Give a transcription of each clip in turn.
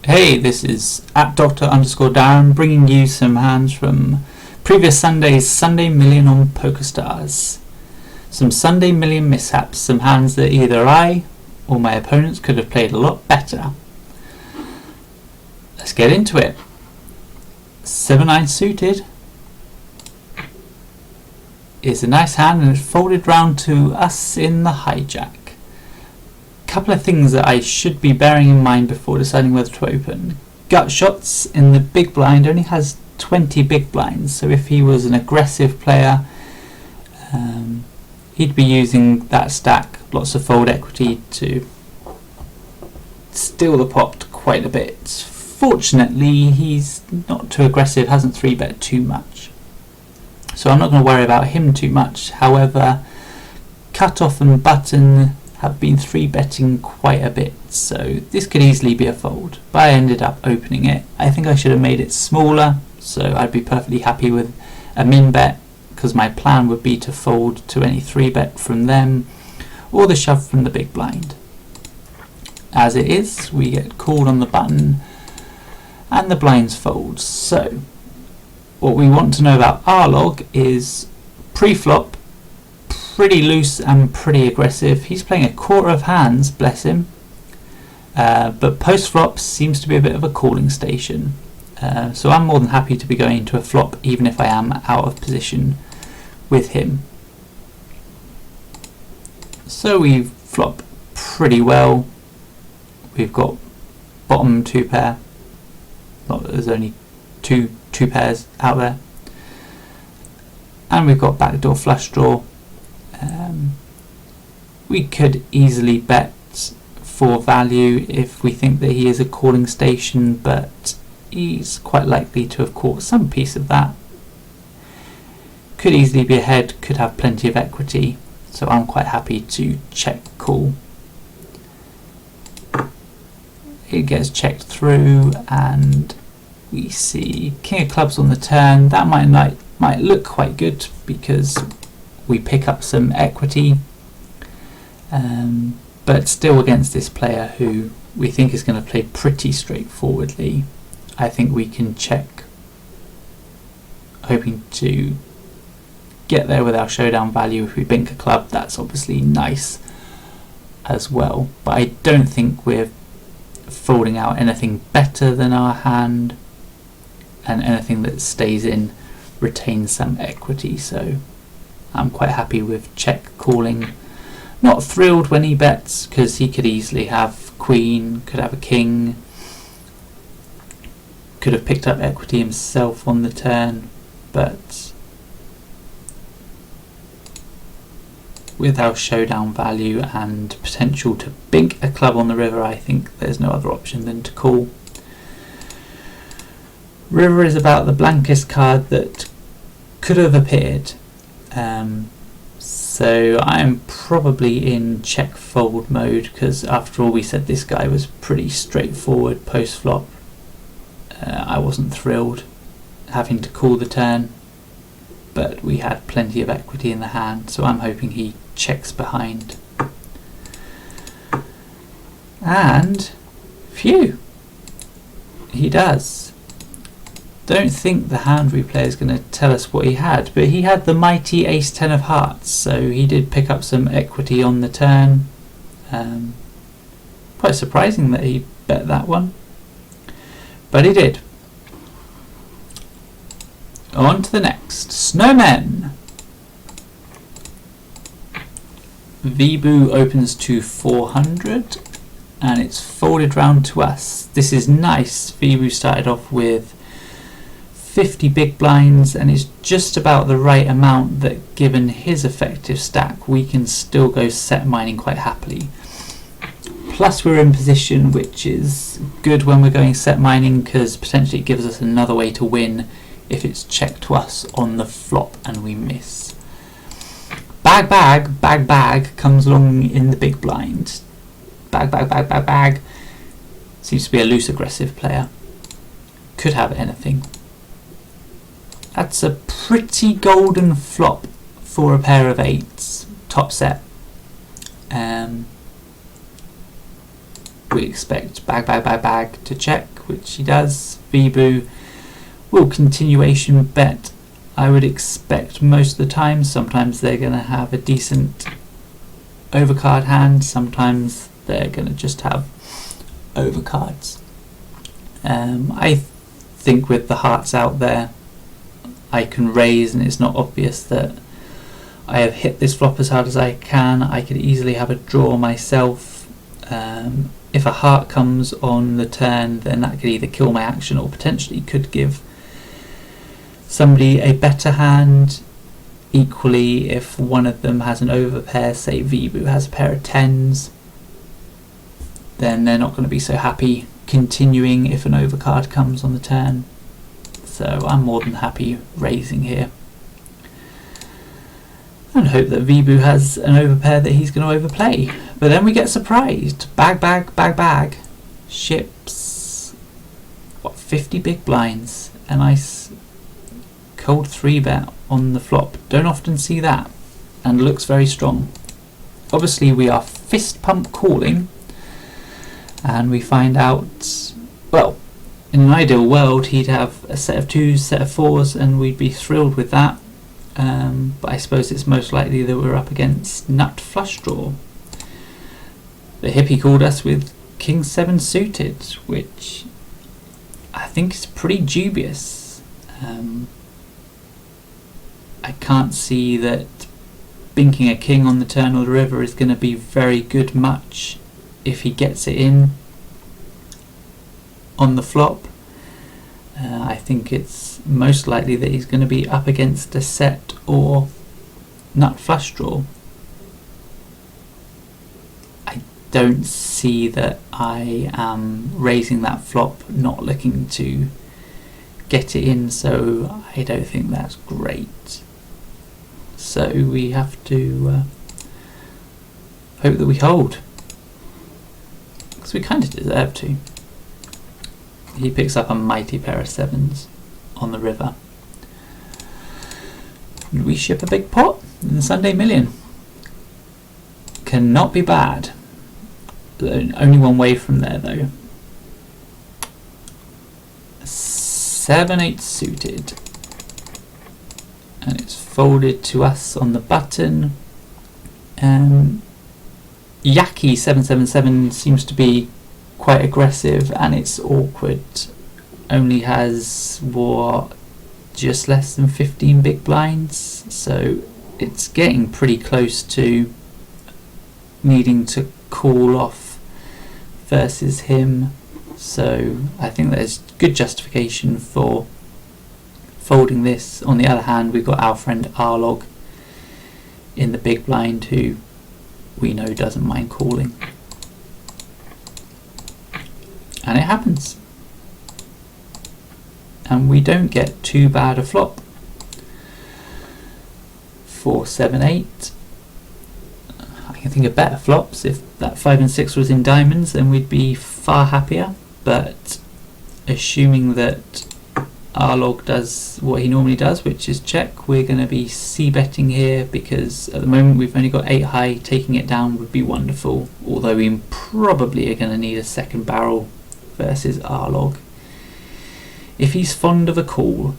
Hey, this is at Dr_Darren bringing you some hands from previous Sunday's Sunday Million on PokerStars. Some Sunday Million mishaps, some hands that either I or my opponents could have played a lot better. Let's get into it. 7-9 suited is a nice hand and it's folded round to us in the hijack. Couple of things that I should be bearing in mind before deciding whether to open. Gut shots in the big blind only has 20 big blinds, so if he was an aggressive player, he'd be using that stack, lots of fold equity, to steal the pot quite a bit. Fortunately, he's not too aggressive, hasn't 3-bet too much, so I'm not going to worry about him too much. However, cutoff and button have been 3-betting quite a bit, so this could easily be a fold, but I ended up opening it. I think I should have made it smaller, so I'd be perfectly happy with a min bet, because my plan would be to fold to any 3-bet from them or the shove from the big blind. As it is, we get called on the button and the blinds fold. So what we want to know about our log is pre-flop pretty loose and pretty aggressive. He's playing a quarter of hands, bless him, but post-flop seems to be a bit of a calling station, so I'm more than happy to be going into a flop even if I am out of position with him. So we flop pretty well. We've got bottom 2 pair, not that there's only two pairs out there, and we've got backdoor flush draw. We could easily bet for value if we think that he is a calling station, but he's quite likely to have caught some piece of that. Could easily be ahead, could have plenty of equity, so I'm quite happy to check call. It gets checked through and we see king of clubs on the turn. That might look quite good because we pick up some equity, but still against this player who we think is going to play pretty straightforwardly, I think we can check, hoping to get there with our showdown value. If we bink a club, that's obviously nice as well, but I don't think we're folding out anything better than our hand, and anything that stays in retains some equity, so I'm quite happy with check calling. Not thrilled when he bets because he could easily have queen, could have a king, could have picked up equity himself on the turn, but with our showdown value and potential to bink a club on the river, I think there's no other option than to call. River is about the blankest card that could have appeared, so I'm probably in check fold mode because after all we said this guy was pretty straightforward post flop. I wasn't thrilled having to call the turn, but we had plenty of equity in the hand, so I'm hoping he checks behind. And phew, he does. Don't think the hand replay is going to tell us what he had, but he had the mighty ace-10 of hearts, so he did pick up some equity on the turn. Quite surprising that he bet that one, but he did. On to the next. Snowmen. Vibu opens to 400 and it's folded round to us. This is nice. Vibu started off with 50 big blinds and it's just about the right amount that, given his effective stack, we can still go set mining quite happily. Plus we're in position, which is good when we're going set mining because potentially it gives us another way to win if it's checked to us on the flop and we miss. Bag comes along in the big blind. Bag. Seems to be a loose aggressive player. Could have anything. That's a pretty golden flop for a pair of 8s. Top set. We expect bag to check. which he does, Vibu will continuation bet. I would expect most of the time. Sometimes they're going to have a decent overcard hand, sometimes they're going to just have overcards. I think with the hearts out there, I can raise, and it's not obvious that I have hit this flop as hard as I can. I could easily have a draw myself. If a heart comes on the turn, then that could either kill my action or potentially could give somebody a better hand. Equally, if one of them has an overpair, say Vibu has a pair of 10s, then they're not going to be so happy continuing if an overcard comes on the turn. So I'm more than happy raising here. And hope that Vibu has an overpair that he's going to overplay. But then we get surprised. Bag, bag, bag, bag. Ships. What, 50 big blinds. A nice cold 3-bet on the flop. Don't often see that. And looks very strong. Obviously we are fist pump calling. And we find out, well, in an ideal world he'd have a set of 2s, set of 4s, and we'd be thrilled with that. But I suppose it's most likely that we're up against nut flush draw. The hippie called us with King 7 suited, which I think is pretty dubious. I can't see that binking a king on the turn or the river is going to be very good much if he gets it in on the flop. I think it's most likely that he's going to be up against a set or nut flush draw. I don't see that I am raising that flop, not looking to get it in, so I don't think that's great. So we have to hope that we hold, because we kind of deserve to. He picks up a mighty pair of 7s on the river. And we ship a big pot in the Sunday Million. Cannot be bad. Only one way from there though. 7-8 suited. And it's folded to us on the button. Yaki 777 seems to be quite aggressive, and it's awkward. Only has just less than 15 big blinds, so it's getting pretty close to needing to call off versus him. So I think there's good justification for folding this. On the other hand, we've got our friend Arlog in the big blind, who we know doesn't mind calling. And it happens. And we don't get too bad a flop. 4, 7, 8. I can think of better flops. If that 5 and 6 was in diamonds, then we'd be far happier. But assuming that Arlog does what he normally does, which is check, we're going to be c-betting here, because at the moment we've only got 8 high. Taking it down would be wonderful, although we probably are going to need a second barrel versus Arlog if he's fond of a call,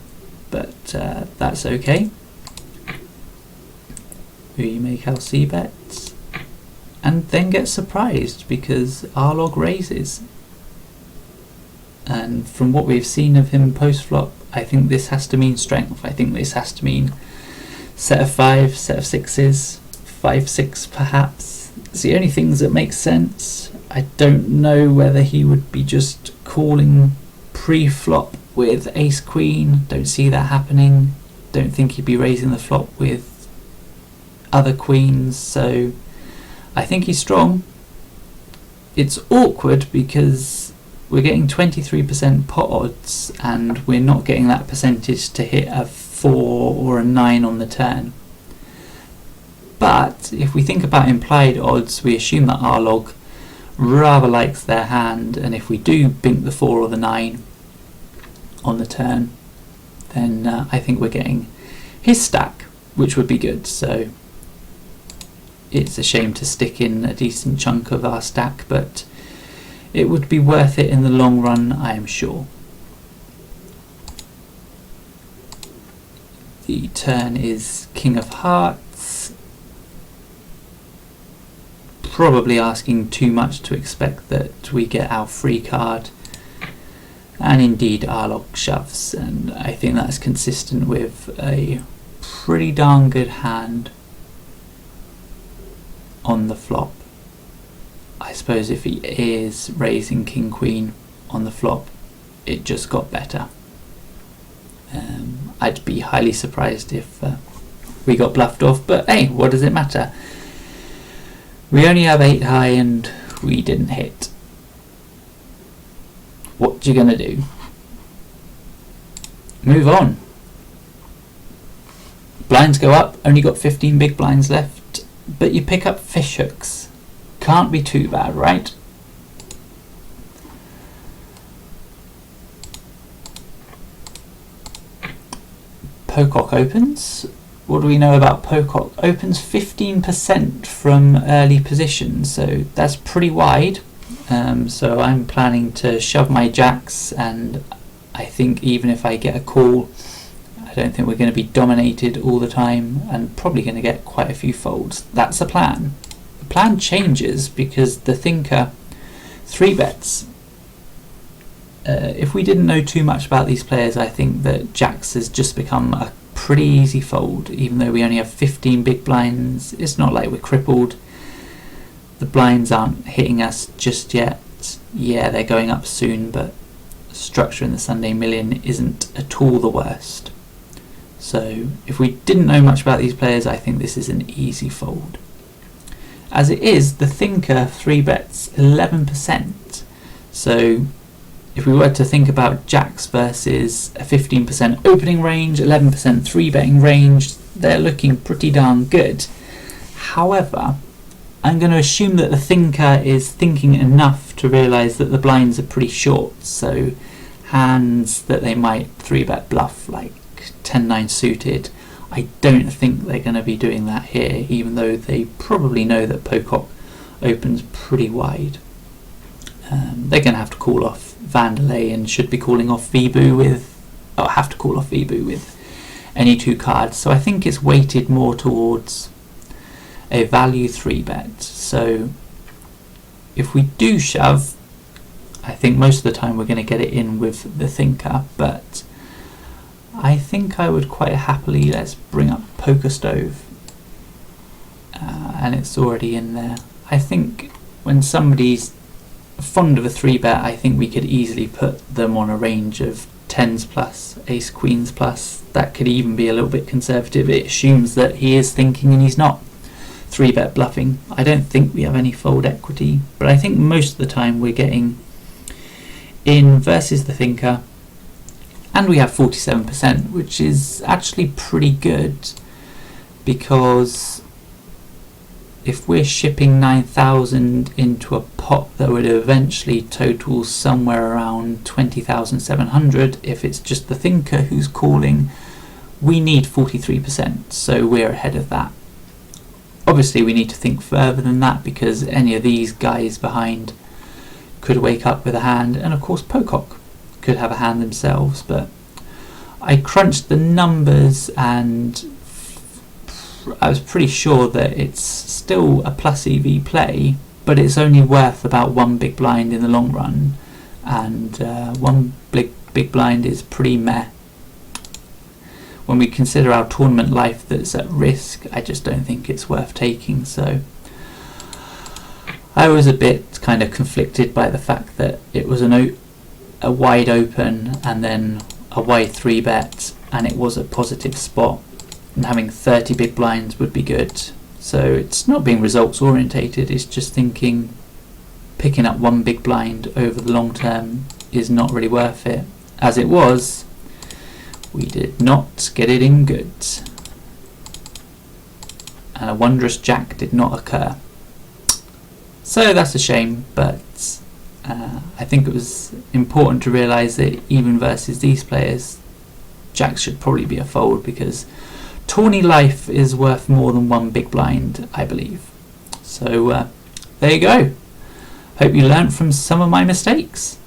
but that's okay. We make our c-bets and then get surprised because Arlog raises. And from what we've seen of him post-flop, I think this has to mean strength. I think this has to mean set of 5, set of 6s, 5, 6 perhaps. It's the only things that make sense. I don't know whether he would be just calling pre-flop with ace queen. Don't see that happening. Don't think he'd be raising the flop with other queens. So I think he's strong. It's awkward because we're getting 23% pot odds and we're not getting that percentage to hit a 4 or a 9 on the turn. But if we think about implied odds, we assume that Arlog rather likes their hand, and if we do bink the 4 or the 9 on the turn, then I think we're getting his stack, which would be good. So it's a shame to stick in a decent chunk of our stack, but it would be worth it in the long run, I am sure. The turn is King of Hearts. Probably asking too much to expect that we get our free card. And indeed Arlog shoves, and I think that's consistent with a pretty darn good hand on the flop. I suppose if he is raising King Queen on the flop, it just got better. I'd be highly surprised if we got bluffed off, but hey, what does it matter? We only have 8 high and we didn't hit. What you gonna do? Move on. Blinds go up, only got 15 big blinds left, but you pick up fish hooks. Can't be too bad, right? Pocock opens. What do we know about Pocock? Opens 15% from early position, so that's pretty wide. So I'm planning to shove my jacks, and I think even if I get a call, I don't think we're going to be dominated all the time, and probably going to get quite a few folds. That's the plan. The plan changes because the thinker 3-bets. If we didn't know too much about these players, I think that jacks has just become a pretty easy fold. Even though we only have 15 big blinds, it's not like we're crippled. The blinds aren't hitting us just yet. Yeah, they're going up soon, but structure in the Sunday Million isn't at all the worst. So if we didn't know much about these players, I think this is an easy fold. As it is, the thinker 3-bets 11%. So if we were to think about jacks versus a 15% opening range, 11% 3-betting range, they're looking pretty darn good. However, I'm going to assume that the thinker is thinking enough to realise that the blinds are pretty short, so hands that they might 3-bet bluff, like 10-9 suited, I don't think they're going to be doing that here, even though they probably know that Pocock opens pretty wide. They're going to have to call off Vanderlei and should be calling off Vibu with, or have to call off Vibu with any 2 cards, so I think it's weighted more towards a value 3-bet. So if we do shove, I think most of the time we're going to get it in with the thinker, but I think I would quite happily, let's bring up Poker Stove, and it's already in there. I think when somebody's fond of a 3-bet, I think we could easily put them on a range of 10s plus, ace queens plus. That could even be a little bit conservative. It assumes that he is thinking and he's not 3-bet bluffing. I don't think we have any fold equity, but I think most of the time we're getting in versus the thinker, and we have 47%, which is actually pretty good, because if we're shipping 9,000 into a pot that would eventually total somewhere around 20,700, if it's just the thinker who's calling, we need 43%, so we're ahead of that. Obviously we need to think further than that, because any of these guys behind could wake up with a hand, and of course Pocock could have a hand themselves, but I crunched the numbers and I was pretty sure that it's still a plus EV play, but it's only worth about 1 big blind in the long run, and 1 big blind is pretty meh. When we consider our tournament life that's at risk, I just don't think it's worth taking. So I was a bit kind of conflicted by the fact that it was a wide open and then a wide 3-bet, and it was a positive spot, and having 30 big blinds would be good. So it's not being results orientated, it's just thinking picking up 1 big blind over the long term is not really worth it. As it was, we did not get it in good, and a wondrous jack did not occur. So that's a shame, but I think it was important to realise that even versus these players, jacks should probably be a fold, because tourney life is worth more than 1 big blind, I believe. So there you go. Hope you learnt from some of my mistakes.